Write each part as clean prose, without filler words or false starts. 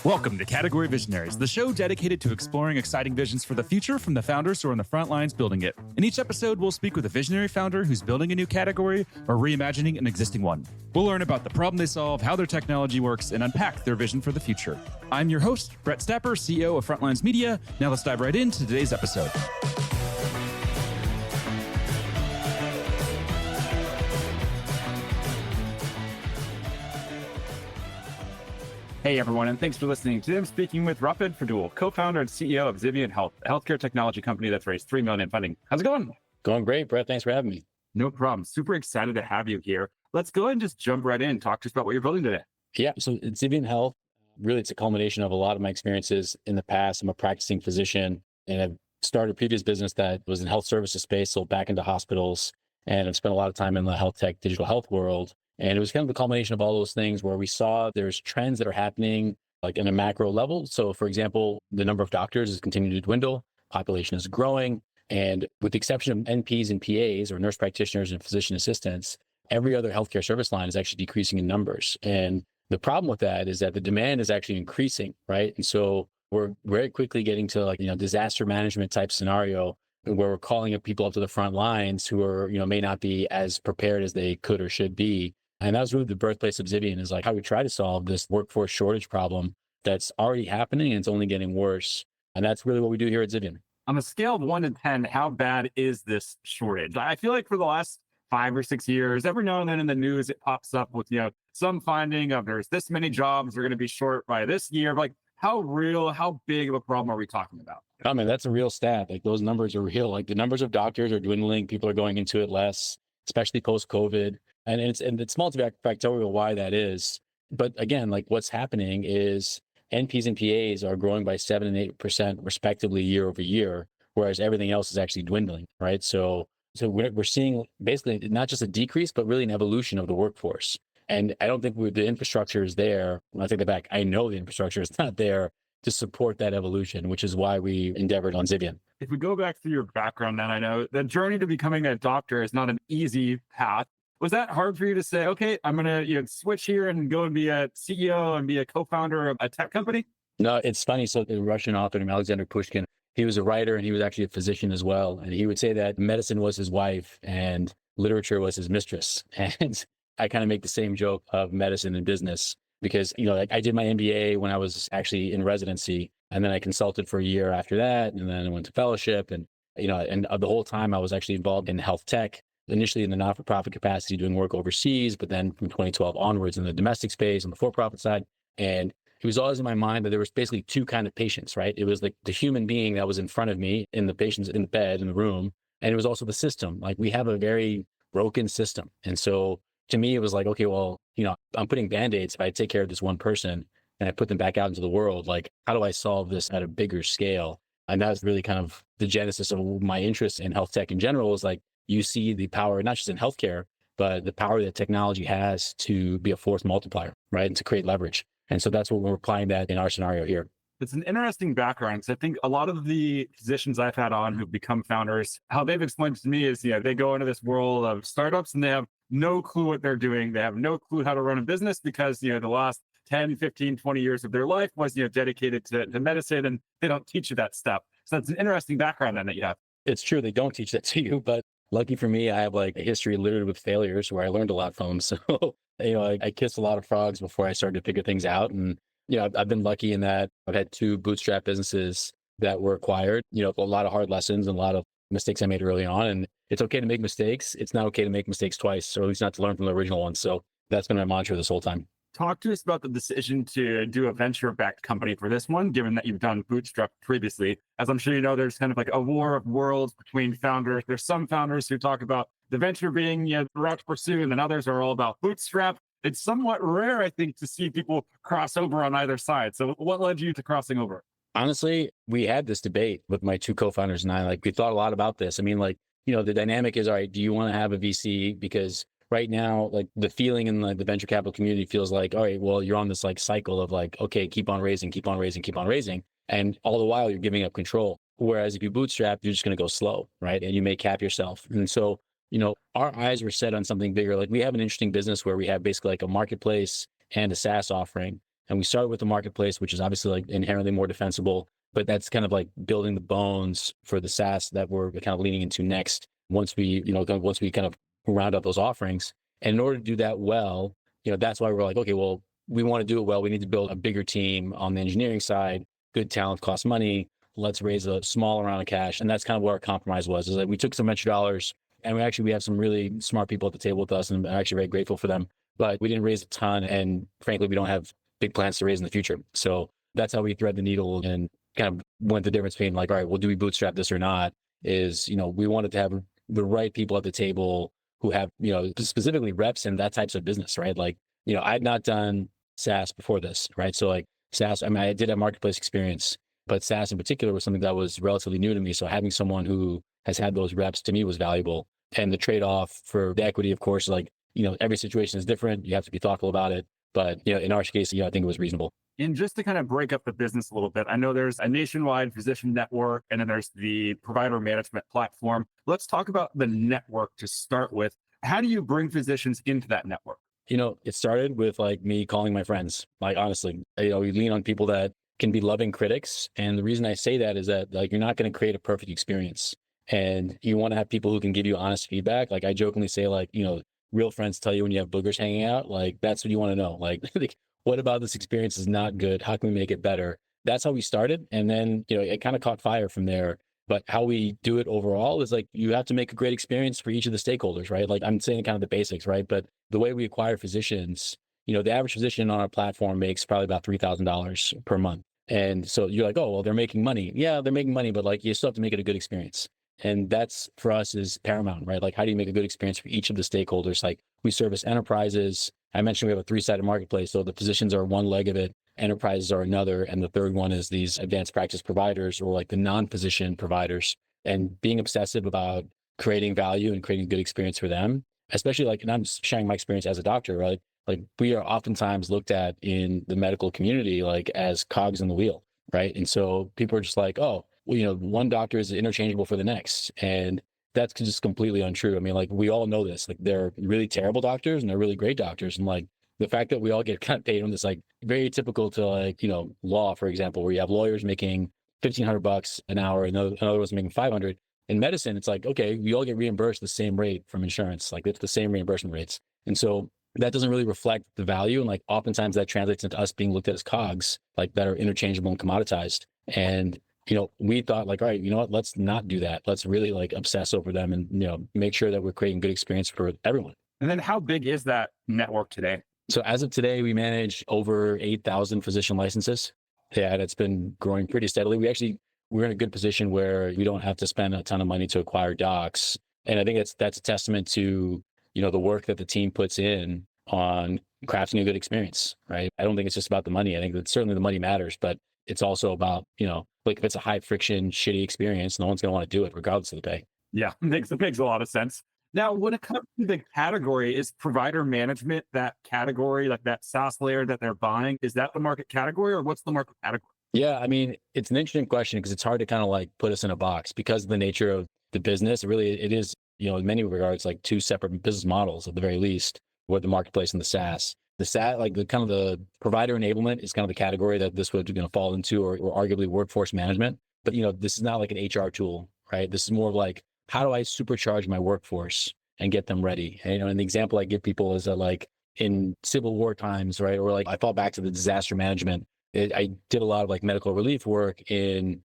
Welcome to Category Visionaries, the show dedicated to exploring exciting visions for the future from the founders who are on the front lines building it. In each episode, we'll speak with a visionary founder who's building a new category or reimagining an existing one. We'll learn about the problem they solve, how their technology works, and unpack their vision for the future. I'm your host, Brett Stapper, CEO of Frontlines Media. Now let's dive right into today's episode. Hey everyone, and thanks for listening. Today I'm speaking with Rafid Fadul, co-founder and CEO of Zivian Health, a healthcare technology company that's raised $3 million in funding. How's it going? Going great, Brett. Thanks for having me. No problem. Super excited to have you here. Let's go ahead and just jump right in. Talk to us about what you're building today. Yeah, so at Zivian Health, really it's a culmination of a lot of my experiences in the past. I'm a practicing physician and I've started a previous business that was in health services space, sold back into hospitals, and I've spent a lot of time in the health tech, digital health world. And it was kind of the culmination of all those things where we saw there's trends that are happening like in a macro level. So for example, the number of doctors is continuing to dwindle, population is growing. And with the exception of NPs and PAs or nurse practitioners and physician assistants, every other healthcare service line is actually decreasing in numbers. And the problem with that is that the demand is actually increasing, right? And so we're very quickly getting to disaster management type scenario where we're calling up people up to the front lines who are, may not be as prepared as they could or should be. And that was really the birthplace of Zivian, is like how we try to solve this workforce shortage problem that's already happening and it's only getting worse. And that's really what we do here at Zivian. On a scale of 1 to 10, how bad is this shortage? I feel like for the last 5 or 6 years, every now and then in the news, it pops up with, some finding of there's this many jobs are going to be short by this year. Like how big of a problem are we talking about? I mean, that's a real stat. Like those numbers are real. Like the numbers of doctors are dwindling. People are going into it less, especially post-COVID. And it's multifactorial why that is. But again, like what's happening is NPs and PAs are growing by 7 and 8% respectively year over year, whereas everything else is actually dwindling, right? So we're seeing basically not just a decrease, but really an evolution of the workforce. And I don't think the infrastructure is there. When I take that back, I know the infrastructure is not there to support that evolution, which is why we endeavored on Zivian. If we go back through your background, then I know the journey to becoming a doctor is not an easy path. Was that hard for you to say, okay, I'm going to switch here and go and be a CEO and be a co-founder of a tech company? No, it's funny. So the Russian author named Alexander Pushkin, he was a writer and he was actually a physician as well. And he would say that medicine was his wife and literature was his mistress. And I kind of make the same joke of medicine and business because, I did my MBA when I was actually in residency, and then I consulted for a year after that. And then I went to fellowship and the whole time I was actually involved in health tech. Initially in the not-for-profit capacity doing work overseas, but then from 2012 onwards in the domestic space on the for-profit side. And it was always in my mind that there was basically two kind of patients, right? It was like the human being that was in front of me in the patients in the bed, in the room. And it was also the system. Like we have a very broken system. And so to me, it was like, okay, well, I'm putting Band-Aids. If I take care of this one person and I put them back out into the world, like how do I solve this at a bigger scale? And that's really kind of the genesis of my interest in health tech in general, is like, you see the power, not just in healthcare, but the power that technology has to be a force multiplier, right? And to create leverage. And so that's what we're applying that in our scenario here. It's an interesting background. So I think a lot of the physicians I've had on who've become founders, how they've explained to me is, they go into this world of startups and they have no clue what they're doing. They have no clue how to run a business because, the last 10, 15, 20 years of their life was, dedicated to medicine, and they don't teach you that step. So that's an interesting background then that you have. It's true. They don't teach that to you, but lucky for me, I have like a history littered with failures where I learned a lot from them. So, I kissed a lot of frogs before I started to figure things out. And, I've been lucky in that I've had 2 bootstrap businesses that were acquired, a lot of hard lessons and a lot of mistakes I made early on. And it's okay to make mistakes. It's not okay to make mistakes twice, or at least not to learn from the original one. So that's been my mantra this whole time. Talk to us about the decision to do a venture-backed company for this one, given that you've done bootstrap previously. As I'm sure you know, there's kind of like a war of worlds between founders. There's some founders who talk about the venture being the route to pursue, and then others are all about bootstrap. It's somewhat rare, I think, to see people cross over on either side. So what led you to crossing over? Honestly, we had this debate with my 2 co-founders and I. Like, we thought a lot about this. I mean, the dynamic is, all right, do you want to have a VC? Because right now, like the feeling in the venture capital community feels like, all right, well, you're on this like cycle of like, okay, keep on raising. And all the while you're giving up control. Whereas if you bootstrap, you're just going to go slow, right? And you may cap yourself. And so, our eyes were set on something bigger. Like we have an interesting business where we have basically like a marketplace and a SaaS offering. And we started with the marketplace, which is obviously like inherently more defensible, but that's kind of like building the bones for the SaaS that we're kind of leaning into next once we, once we kind of round up those offerings. And in order to do that well, that's why we're like, okay, well, we want to do it well. We need to build a bigger team on the engineering side. Good talent costs money. Let's raise a small amount of cash. And that's kind of what our compromise was, is that we took some venture dollars, and we have some really smart people at the table with us, and I'm actually very grateful for them. But we didn't raise a ton. And frankly, we don't have big plans to raise in the future. So that's how we thread the needle and kind of went the difference between like, all right, well, do we bootstrap this or not? Is, we wanted to have the right people at the table who have, specifically reps in that types of business, right? Like, I'd not done SaaS before this, right? So like SaaS, I mean, I did have marketplace experience, but SaaS in particular was something that was relatively new to me. So having someone who has had those reps to me was valuable. And the trade-off for the equity, of course, like, every situation is different. You have to be thoughtful about it. But, in our case, I think it was reasonable. And just to kind of break up the business a little bit, I know there's a nationwide physician network, and then there's the provider management platform. Let's talk about the network to start with. How do you bring physicians into that network? It started with like me calling my friends. Like, honestly, we lean on people that can be loving critics. And the reason I say that is that like, you're not going to create a perfect experience, and you want to have people who can give you honest feedback. Like I jokingly say, like, real friends tell you when you have boogers hanging out. Like, that's what you want to know. Like, what about this experience is not good? How can we make it better? That's how we started. And then, it kind of caught fire from there. But how we do it overall is like, you have to make a great experience for each of the stakeholders, right? Like I'm saying kind of the basics, right? But the way we acquire physicians, the average physician on our platform makes probably about $3,000 per month. And so you're like, oh, well, they're making money. Yeah, they're making money, but like, you still have to make it a good experience. And that's for us is paramount, right? Like, how do you make a good experience for each of the stakeholders? Like we service enterprises. I mentioned we have a 3-sided marketplace. So the physicians are one leg of it, enterprises are another. And the third one is these advanced practice providers, or like the non-physician providers, and being obsessive about creating value and creating a good experience for them, especially like, and I'm just sharing my experience as a doctor, right? Like we are oftentimes looked at in the medical community, like as cogs in the wheel, right? And so people are just like, oh, well, one doctor is interchangeable for the next. And that's just completely untrue. I mean, like we all know this, like they're really terrible doctors and they're really great doctors. And like the fact that we all get kind of paid on this, like very typical to like, law, for example, where you have lawyers making $1,500 an hour and another one's making 500. In medicine, it's like, okay, we all get reimbursed the same rate from insurance. Like it's the same reimbursement rates. And so that doesn't really reflect the value. And like oftentimes that translates into us being looked at as cogs, like that are interchangeable and commoditized. And we thought like, all right, you know what, let's not do that. Let's really like obsess over them and, make sure that we're creating good experience for everyone. And then how big is that network today? So as of today, we manage over 8,000 physician licenses. Yeah, that's been growing pretty steadily. We're in a good position where we don't have to spend a ton of money to acquire docs. And I think that's a testament to, the work that the team puts in on crafting a good experience, right? I don't think it's just about the money. I think that certainly the money matters, but it's also about, like if it's a high friction, shitty experience, no one's going to want to do it regardless of the pay. Yeah, it makes a lot of sense. Now, when it comes to the category, is provider management that category, like that SaaS layer that they're buying? Is that the market category, or what's the market category? Yeah, I mean, it's an interesting question because it's hard to kind of like put us in a box because of the nature of the business. It is, in many regards, like two separate business models at the very least, with the marketplace and the SaaS. The SaaS, like the kind of the provider enablement is kind of the category that this would fall into, or arguably workforce management. But, this is not like an HR tool, right? This is more of like, how do I supercharge my workforce and get them ready? And, and the example I give people is that like in Civil War times, right? Or like I fall back to the disaster management. I did a lot of like medical relief work in,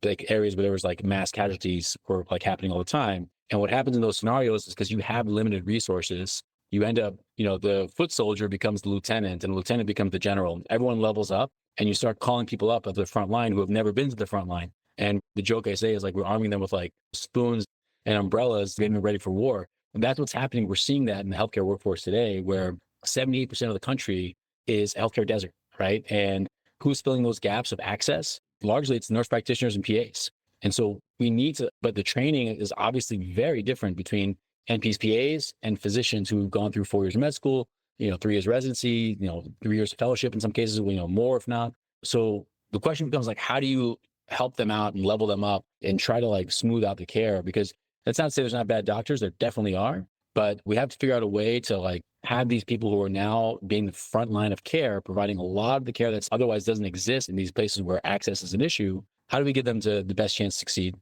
like areas where there was like mass casualties were like happening all the time. And what happens in those scenarios is because you have limited resources, you end up, the foot soldier becomes the lieutenant and the lieutenant becomes the general. Everyone levels up and you start calling people up at the front line who have never been to the front line. And the joke I say is like, we're arming them with like spoons and umbrellas, getting them ready for war. And that's what's happening. We're seeing that in the healthcare workforce today, where 78% of the country is a healthcare desert, right? And who's filling those gaps of access? Largely, it's nurse practitioners and PAs. And so we need to, but the training is obviously very different between NPs, PAs, and physicians who've gone through 4 years of med school, 3 years residency, 3 years of fellowship in some cases, more if not. So the question becomes like, how do you help them out and level them up and try to like smooth out the care? Because that's not to say there's not bad doctors, there definitely are, But we have to figure out a way to like have these people who are now being the front line of care, providing a lot of the care that's otherwise doesn't exist in these places where access is an issue. How do we get them to the best chance to succeed?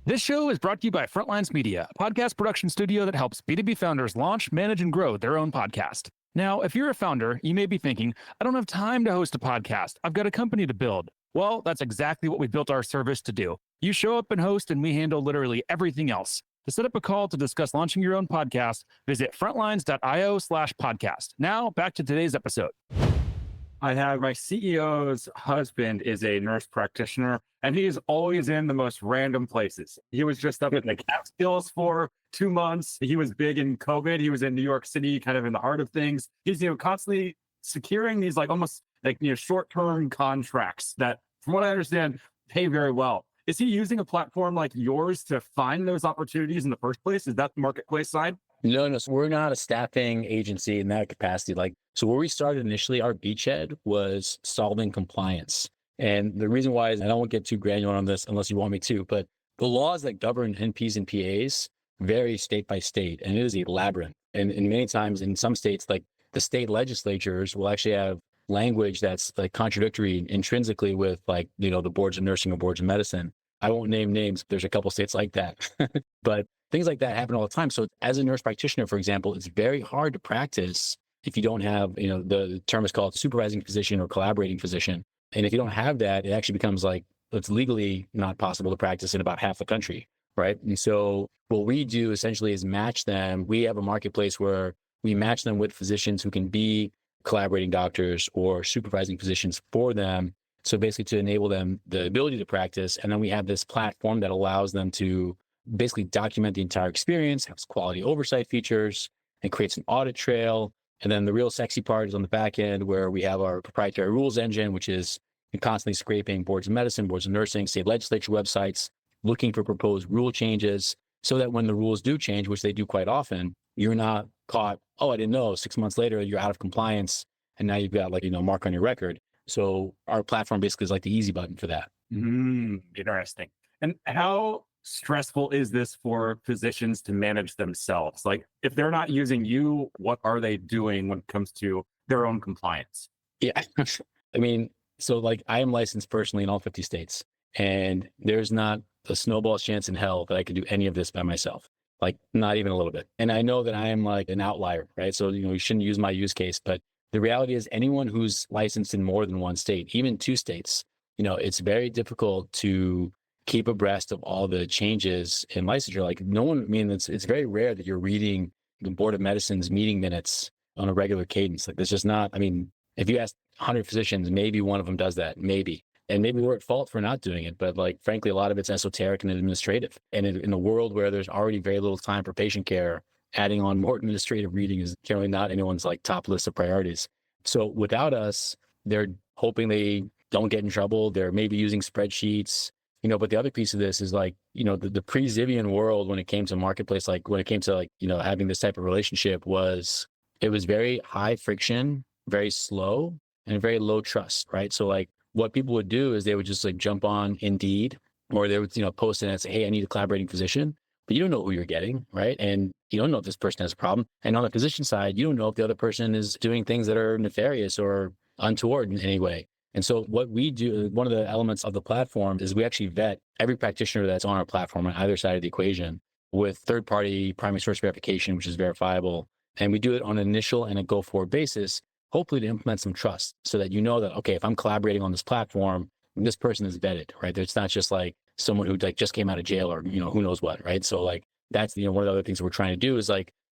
This show is brought to you by Frontlines Media, a podcast production studio that helps B2B founders launch, manage, and grow their own podcast. Now, if you're a founder, you may be thinking, I don't have time to host a podcast. I've got a company to build. Well, that's exactly what we built our service to do. You show up and host, and we handle literally everything else. To set up a call to discuss launching your own podcast, visit frontlines.io/podcast. Now, back to today's episode. I have my CEO's husband is a nurse practitioner, and he is always in the most random places. He was just up in the Catskills for 2 months. He was big in COVID. He was in New York City, kind of in the heart of things. He's, constantly securing these almost short-term contracts that, from what I understand, pay very well. Is he using a platform like yours to find those opportunities in the first place? Is that the marketplace side? No. So we're not a staffing agency in that capacity. So where we started initially, our beachhead was solving compliance. And the reason why is, and I won't get too granular on this unless you want me to, but the laws that govern NPs and PAs vary state by state, and it is a labyrinth. And many times in some states, like the state legislatures will actually have language that's like contradictory intrinsically with the boards of nursing or boards of medicine. I won't name names. There's a couple states like that, but things like that happen all the time. So as a nurse practitioner, for example, it's very hard to practice if you don't have, the term is called supervising physician or collaborating physician. And if you don't have that, it actually becomes it's legally not possible to practice in about half the country, right? And so what we do essentially is match them. We have a marketplace where we match them with physicians who can be collaborating doctors or supervising physicians for them. So basically to enable them the ability to practice. And then we have this platform that allows them to basically document the entire experience, has quality oversight features, and creates an audit trail. And then the real sexy part is on the back end where we have our proprietary rules engine, which is constantly scraping boards of medicine, boards of nursing, state legislature websites, looking for proposed rule changes so that when the rules do change, which they do quite often, you're not caught, oh, I didn't know, 6 months later, you're out of compliance. And now you've got mark on your record. So our platform basically is like the easy button for that. Interesting. And how stressful is this for physicians to manage themselves? If they're not using you, what are they doing when it comes to their own compliance? Yeah. I am licensed personally in all 50 states, and there's not a snowball's chance in hell that I could do any of this by myself. Not even a little bit. And I know that I am an outlier, right? So, you shouldn't use my use case, but the reality is anyone who's licensed in more than one state, even 2 states, it's very difficult to keep abreast of all the changes in licensure. It's very rare that you're reading the Board of Medicine's meeting minutes on a regular cadence. There's just not, if you ask 100 physicians, maybe one of them does that, maybe. And maybe we're at fault for not doing it. But frankly, a lot of it's esoteric and administrative. And in a world where there's already very little time for patient care, adding on more administrative reading is generally not anyone's top list of priorities. So without us, they're hoping they don't get in trouble. They're maybe using spreadsheets, but the other piece of this is the pre-Zivian world when it came to marketplace, when it came to having this type of relationship it was very high friction, very slow, and very low trust, right? So what people would do is they would just jump on Indeed, or they would, post it and say, hey, I need a collaborating physician. But you don't know who you're getting, right? And you don't know if this person has a problem. And on the physician side, you don't know if the other person is doing things that are nefarious or untoward in any way. And so what we do, one of the elements of the platform is we actually vet every practitioner that's on our platform on either side of the equation with third-party primary source verification, which is verifiable. And we do it on an initial and a go-forward basis, hopefully to implement some trust so that that, okay, if I'm collaborating on this platform, this person is vetted, right? It's not just someone who just came out of jail or, who knows what, right? So that's, one of the other things we're trying to do is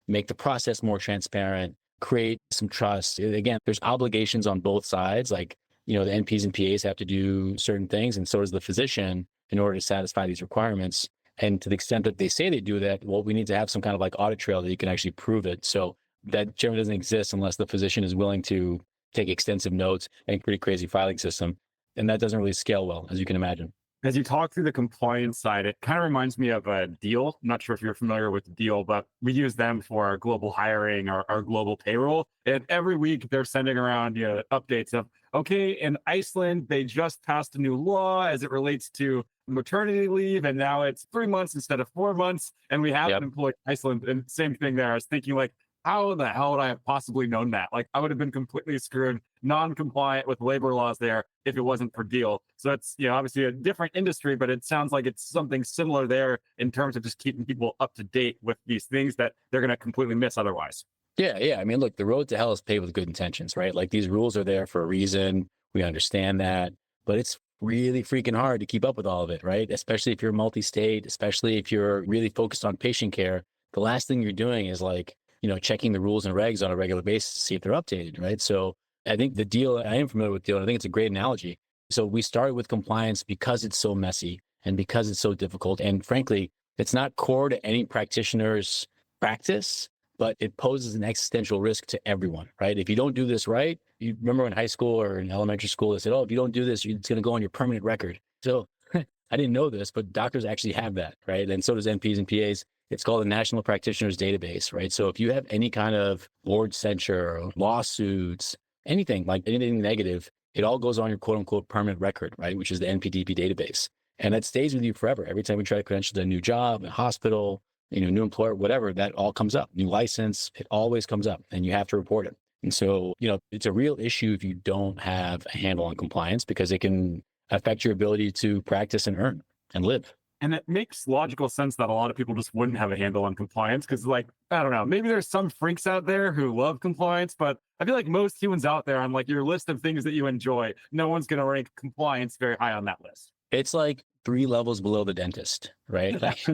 make the process more transparent, create some trust. Again, there's obligations on both sides. The NPs and PAs have to do certain things, and so does the physician in order to satisfy these requirements. And to the extent that they say they do that, well, we need to have some kind of audit trail that you can actually prove it. So that generally doesn't exist unless the physician is willing to take extensive notes and pretty crazy filing system. And that doesn't really scale well, as you can imagine. As you talk through the compliance side, it kind of reminds me of a Deal. I'm not sure if you're familiar with Deal, but we use them for our global hiring, our global payroll. And every week they're sending around updates of, okay, in Iceland, they just passed a new law as it relates to maternity leave, and now it's 3 months instead of 4 months, and we have Yep. an employee in Iceland. And same thing there. I was thinking, like, how the hell would I have possibly known that? Like, I would have been completely screwed, non-compliant with labor laws there if it wasn't for deal. So it's, obviously a different industry, but it sounds like it's something similar there in terms of just keeping people up to date with these things that they're going to completely miss otherwise. Yeah, yeah. I mean, look, the road to hell is paved with good intentions, right? Like these rules are there for a reason. We understand that, but it's really freaking hard to keep up with all of it, right? Especially if you're multi-state, especially if you're really focused on patient care. The last thing you're doing is like, checking the rules and regs on a regular basis to see if they're updated, right? So I think the deal, I am familiar with the deal, and I think it's a great analogy. So we started with compliance because it's so messy and because it's so difficult. And frankly, it's not core to any practitioner's practice, but it poses an existential risk to everyone, right? If you don't do this right, you remember in high school or in elementary school, they said, oh, if you don't do this, it's going to go on your permanent record. So I didn't know this, but doctors actually have that, right? And so does NPs and PAs. It's called the National Practitioners Database, right? So if you have any kind of board censure, lawsuits, anything negative, it all goes on your quote unquote permanent record, right? Which is the NPDP database. And that stays with you forever. Every time we try to credential a new job, a hospital, new employer, whatever, that all comes up. New license, it always comes up and you have to report it. And so, it's a real issue if you don't have a handle on compliance because it can affect your ability to practice and earn and live. And it makes logical sense that a lot of people just wouldn't have a handle on compliance because, like, I don't know, maybe there's some freaks out there who love compliance, but I feel like most humans out there on like your list of things that you enjoy, no one's going to rank compliance very high on that list. It's like 3 levels below the dentist, right? Like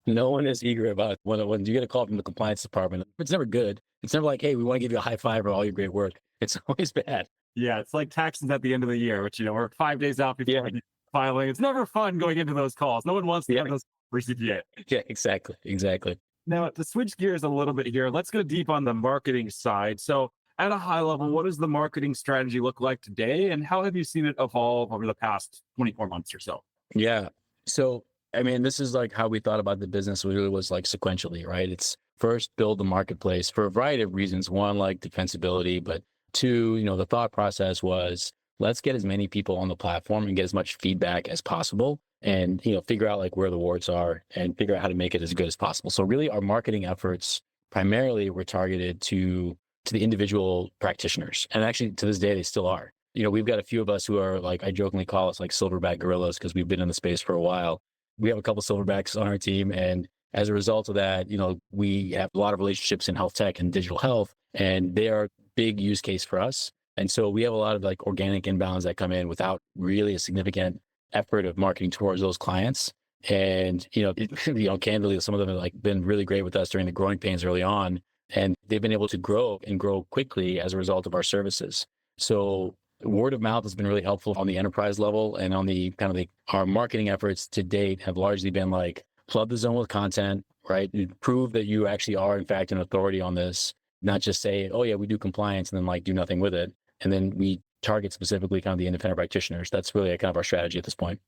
no one is eager about when you get a call from the compliance department. It's never good. It's never like, hey, we want to give you a high five for all your great work. It's always bad. Yeah, it's like taxes at the end of the year, which, we're 5 days out before filing. It's never fun going into those calls. No one wants to have those for CPA. Yeah, exactly. Now, to switch gears a little bit here, let's go deep on the marketing side. So at a high level, what does the marketing strategy look like today? And how have you seen it evolve over the past 24 months or so? Yeah. So, I mean, this is like how we thought about the business. It really was like sequentially, right? It's first build the marketplace for a variety of reasons. One, like defensibility, but two, the thought process was let's get as many people on the platform and get as much feedback as possible and, figure out like where the warts are and figure out how to make it as good as possible. So really our marketing efforts primarily were targeted to the individual practitioners. And actually to this day, they still are. We've got a few of us who are like, I jokingly call us like silverback gorillas because we've been in the space for a while. We have a couple silverbacks on our team. And as a result of that, we have a lot of relationships in health tech and digital health, and they are a big use case for us. And so we have a lot of like organic inbounds that come in without really a significant effort of marketing towards those clients. And, candidly, some of them have like been really great with us during the growing pains early on. And they've been able to grow and grow quickly as a result of our services. So word of mouth has been really helpful on the enterprise level, and on the kind of our marketing efforts to date have largely been like flood the zone with content, right? Prove that you actually are in fact an authority on this, not just say, oh yeah, we do compliance and then like do nothing with it. And then we target specifically kind of the independent practitioners. That's really kind of our strategy at this point.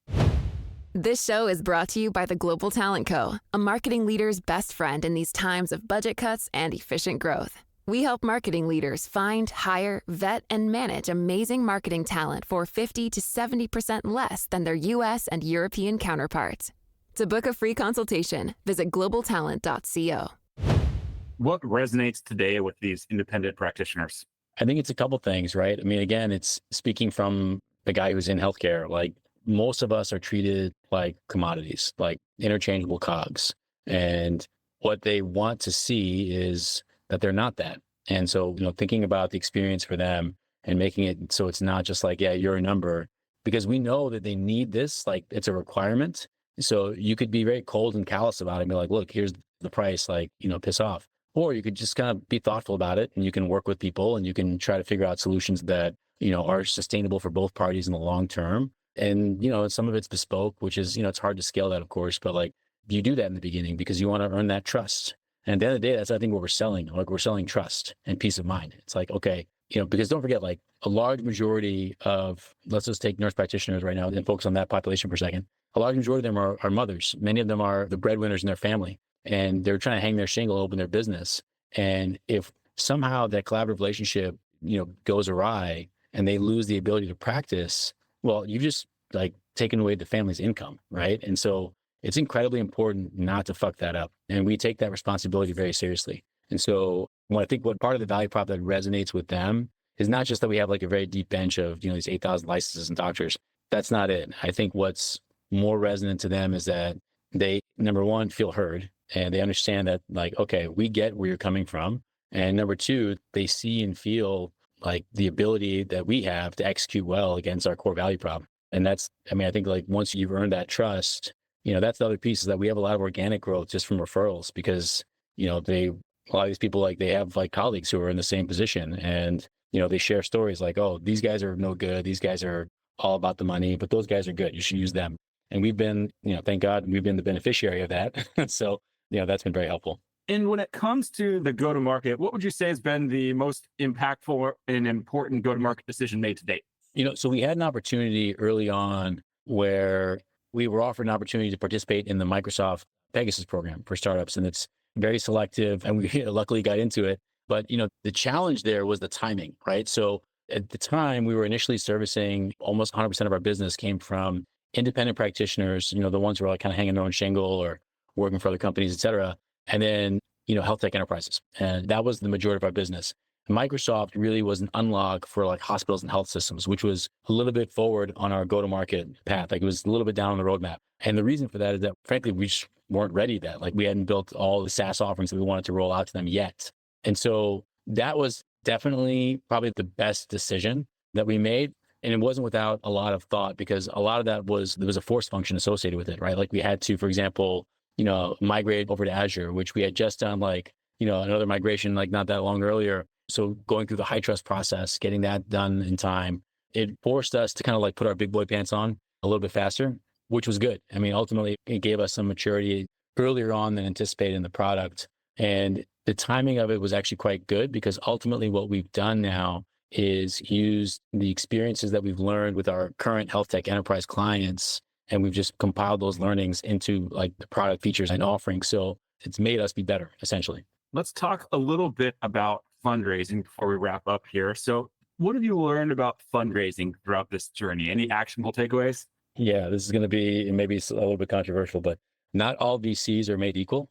This show is brought to you by the Global Talent Co., a marketing leader's best friend in these times of budget cuts and efficient growth. We help marketing leaders find, hire, vet, and manage amazing marketing talent for 50 to 70% less than their U.S. and European counterparts. To book a free consultation, visit globaltalent.co. What resonates today with these independent practitioners? I think it's a couple things, right? I mean, again, it's speaking from the guy who's in healthcare. Like most of us are treated like commodities, like interchangeable cogs. And what they want to see is that they're not that. And so, thinking about the experience for them and making it so it's not just like, yeah, you're a number, because we know that they need this, like it's a requirement. So you could be very cold and callous about it and be like, look, here's the price, like, piss off. Or you could just kind of be thoughtful about it and you can work with people and you can try to figure out solutions that, are sustainable for both parties in the long term. And, some of it's bespoke, which is, it's hard to scale that, of course, but like you do that in the beginning because you want to earn that trust. And at the end of the day, that's, I think, what we're selling. Like we're selling trust and peace of mind. It's like, okay, because don't forget, like a large majority of, let's just take nurse practitioners right now and focus on that population for a second. A large majority of them are mothers. Many of them are the breadwinners in their family, and they're trying to hang their shingle, open their business. And if somehow that collaborative relationship, goes awry and they lose the ability to practice, well, you just like taking away the family's income, right? And so it's incredibly important not to fuck that up. And we take that responsibility very seriously. And so what I think what part of the value prop that resonates with them is not just that we have like a very deep bench of, these 8,000 licenses and doctors. That's not it. I think what's more resonant to them is that they, number one, feel heard and they understand that like, okay, we get where you're coming from. And number two, they see and feel like the ability that we have to execute well against our core value prop. And that's, I think like once you've earned that trust, that's the other piece is that we have a lot of organic growth just from referrals because, a lot of these people, like they have like colleagues who are in the same position and, they share stories like, oh, these guys are no good. These guys are all about the money, but those guys are good. You should use them. And we've been, thank God we've been the beneficiary of that. So, that's been very helpful. And when it comes to the go-to-market, what would you say has been the most impactful and important go-to-market decision made to date? So we had an opportunity early on where we were offered an opportunity to participate in the Microsoft Pegasus program for startups. And it's very selective and we luckily got into it. But, the challenge there was the timing, right? So at the time we were initially servicing almost 100% of our business came from independent practitioners, the ones who are like kind of hanging their own shingle or working for other companies, et cetera. And then, health tech enterprises. And that was the majority of our business. Microsoft really was an unlock for like hospitals and health systems, which was a little bit forward on our go-to-market path. Like it was a little bit down on the roadmap. And the reason for that is that frankly, we just weren't ready that. Like we hadn't built all the SaaS offerings that we wanted to roll out to them yet. And so that was definitely probably the best decision that we made. And it wasn't without a lot of thought because a lot of that there was a force function associated with it, right? Like we had to, for example, migrate over to Azure, which we had just done like, another migration like not that long earlier. So going through the high trust process, getting that done in time, it forced us to kind of like put our big boy pants on a little bit faster, which was good. Ultimately it gave us some maturity earlier on than anticipated in the product. And the timing of it was actually quite good because ultimately what we've done now is use the experiences that we've learned with our current health tech enterprise clients. And we've just compiled those learnings into like the product features and offerings. So it's made us be better, essentially. Let's talk a little bit about fundraising before we wrap up here. So what have you learned about fundraising throughout this journey? Any actionable takeaways? Yeah, this is going to be maybe a little bit controversial, but not all VCs are made equal.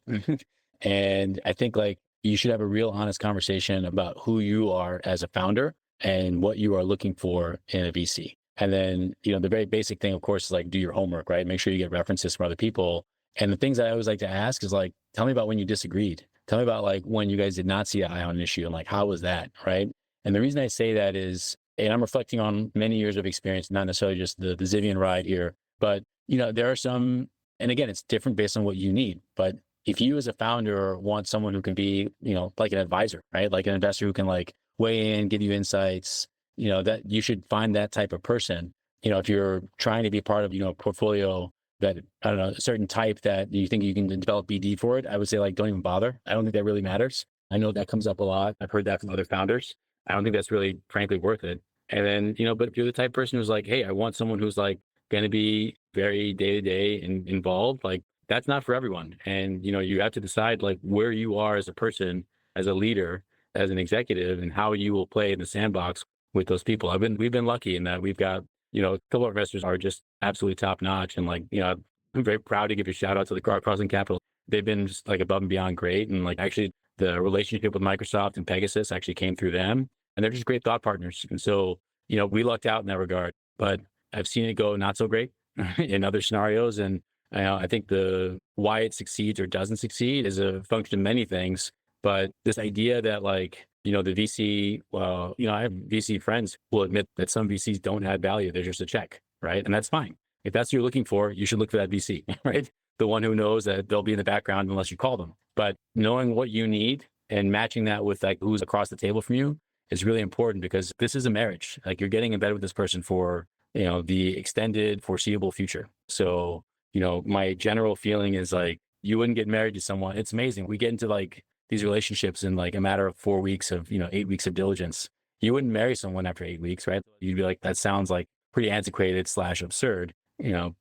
And I think like you should have a real honest conversation about who you are as a founder and what you are looking for in a VC. And then, the very basic thing, of course, is like do your homework, right? Make sure you get references from other people. And the things I always like to ask is like, tell me about when you disagreed. Tell me about like when you guys did not see eye on an issue and like, how was that, right? And the reason I say that is, and I'm reflecting on many years of experience, not necessarily just the Zivian ride here, but, there are some, and again, it's different based on what you need. But if you as a founder want someone who can be, like an advisor, right? Like an investor who can like weigh in, give you insights, that you should find that type of person. If you're trying to be part of, a portfolio that, I don't know, a certain type that you think you can develop BD for it, I would say like, don't even bother. I don't think that really matters. I know that comes up a lot. I've heard that from other founders. I don't think that's really, frankly, worth it. And then, but if you're the type of person who's like, hey, I want someone who's like going to be very day-to-day and involved, like that's not for everyone. And, you have to decide like where you are as a person, as a leader, as an executive, and how you will play in the sandbox with those people. We've been lucky in that we've got, a couple of investors are just absolutely top notch. And like, I'm very proud to give a shout out to the Crossing Capital. They've been just like above and beyond great. And like actually the relationship with Microsoft and Pegasus actually came through them. And they're just great thought partners. And so, we lucked out in that regard, but I've seen it go not so great in other scenarios. And I think the why it succeeds or doesn't succeed is a function of many things. But this idea that like, the VC, well, I have VC friends who will admit that some VCs don't add value. They're just a check, right? And that's fine. If that's what you're looking for, you should look for that VC, right? The one who knows that they'll be in the background unless you call them. But knowing what you need and matching that with like who's across the table from you is really important because this is a marriage. Like you're getting in bed with this person for, the extended foreseeable future. So, my general feeling is like, you wouldn't get married to someone. It's amazing. We get into like these relationships in like a matter of 4 weeks of, 8 weeks of diligence. You wouldn't marry someone after 8 weeks, right? You'd be like, that sounds like pretty antiquated / absurd,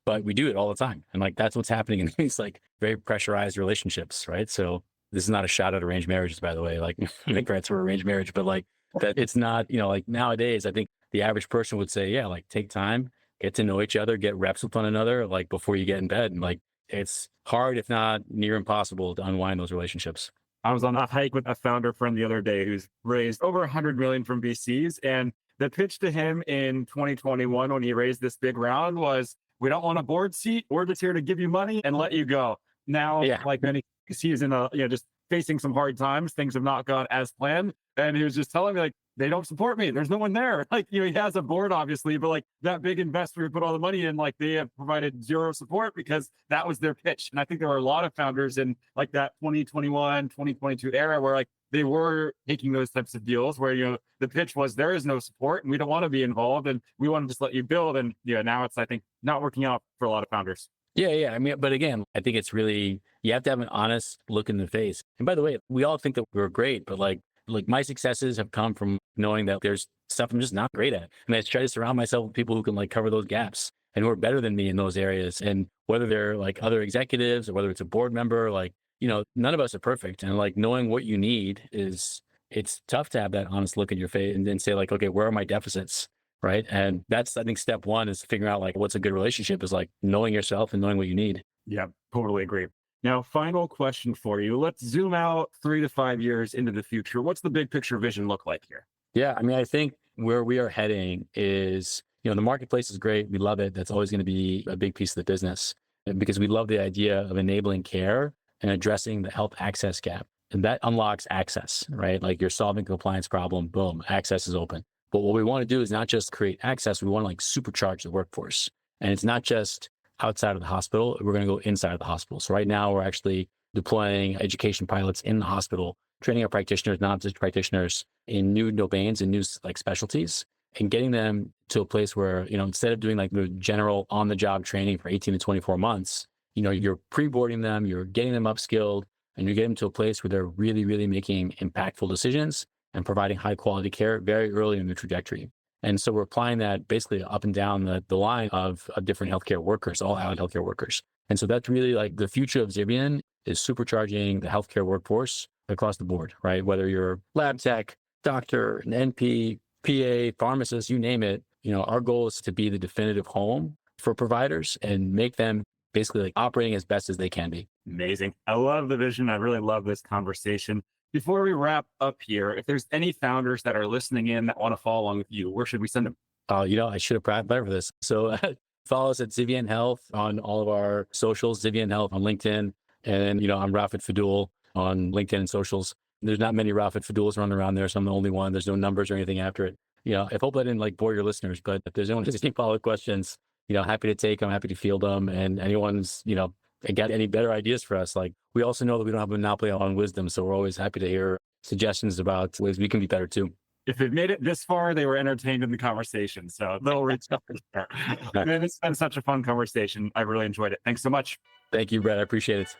but we do it all the time. And like, that's what's happening in these like very pressurized relationships, right? So this is not a shot at arranged marriages, by the way, like congrats for arranged marriage, but like that it's not, like nowadays, I think the average person would say, yeah, like take time, get to know each other, get reps with one another, like before you get in bed. And like, it's hard, if not near impossible, to unwind those relationships. I was on a hike with a founder friend the other day who's raised over 100 million from VCs. And the pitch to him in 2021, when he raised this big round, was, we don't want a board seat. We're just here to give you money and let you go. Now, like many VCs in a, just facing some hard times, things have not gone as planned. And he was just telling me, like, they don't support me. There's no one there. Like, he has a board, obviously, but like that big investor who put all the money in, like they have provided zero support because that was their pitch. And I think there were a lot of founders in like that 2021, 2022 era where like they were taking those types of deals where, the pitch was, there is no support and we don't want to be involved and we want to just let you build. And now it's, I think, not working out for a lot of founders. Yeah. I mean, but again, I think it's really, you have to have an honest look in the face. And by the way, we all think that we're great, but like my successes have come from knowing that there's stuff I'm just not great at. And I try to surround myself with people who can like cover those gaps and who are better than me in those areas. And whether they're like other executives or whether it's a board member, like, none of us are perfect. And like knowing what you need it's tough to have that honest look in your face and then say like, okay, where are my deficits? Right. And that's, I think, step one is figuring out like what's a good relationship is like knowing yourself and knowing what you need. Yeah, totally agree. Now, final question for you. Let's zoom out 3 to 5 years into the future. What's the big picture vision look like here? Yeah, I mean, I think where we are heading is, the marketplace is great. We love it. That's always going to be a big piece of the business because we love the idea of enabling care and addressing the health access gap. And that unlocks access, right? Like you're solving a compliance problem, boom, access is open. But what we want to do is not just create access. We want to like supercharge the workforce. And it's not just outside of the hospital, we're going to go inside of the hospital. So right now we're actually deploying education pilots in the hospital, training our practitioners, non-physician practitioners in new domains and new like specialties and getting them to a place where, instead of doing like the general on the job training for 18 to 24 months, you're pre-boarding them, you're getting them upskilled and you're getting them to a place where they're really, really making impactful decisions and providing high quality care very early in their trajectory. And so we're applying that basically up and down the line of different healthcare workers, all allied healthcare workers. And so that's really like the future of Zivian is supercharging the healthcare workforce across the board, right? Whether you're lab tech, doctor, an NP, PA, pharmacist, you name it, our goal is to be the definitive home for providers and make them basically like operating as best as they can be. Amazing. I love the vision. I really love this conversation. Before we wrap up here, if there's any founders that are listening in that want to follow along with you, where should we send them? I should have prepped better for this. So follow us at Zivian Health on all of our socials, Zivian Health on LinkedIn. And, I'm Rafid Fadul on LinkedIn and socials. There's not many Rafid Faduls running around there, so I'm the only one. There's no numbers or anything after it. I hope I didn't like bore your listeners, but if there's anyone who has any follow-up questions, happy to take them, happy to field them. And anyone's, got any better ideas for us, like we also know that we don't have a monopoly on wisdom. So we're always happy to hear suggestions about ways we can be better too. If it made it this far, they were entertained in the conversation. So they'll reach out. Man, it's been such a fun conversation. I really enjoyed it. Thanks so much. Thank you, Brett. I appreciate it.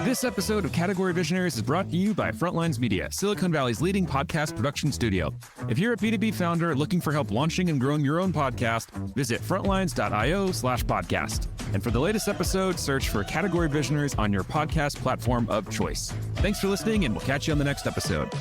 This episode of Category Visionaries is brought to you by Frontlines Media, Silicon Valley's leading podcast production studio. If you're a B2B founder looking for help launching and growing your own podcast, visit frontlines.io/podcast. And for the latest episode, search for Category Visionaries on your podcast platform of choice. Thanks for listening, and we'll catch you on the next episode.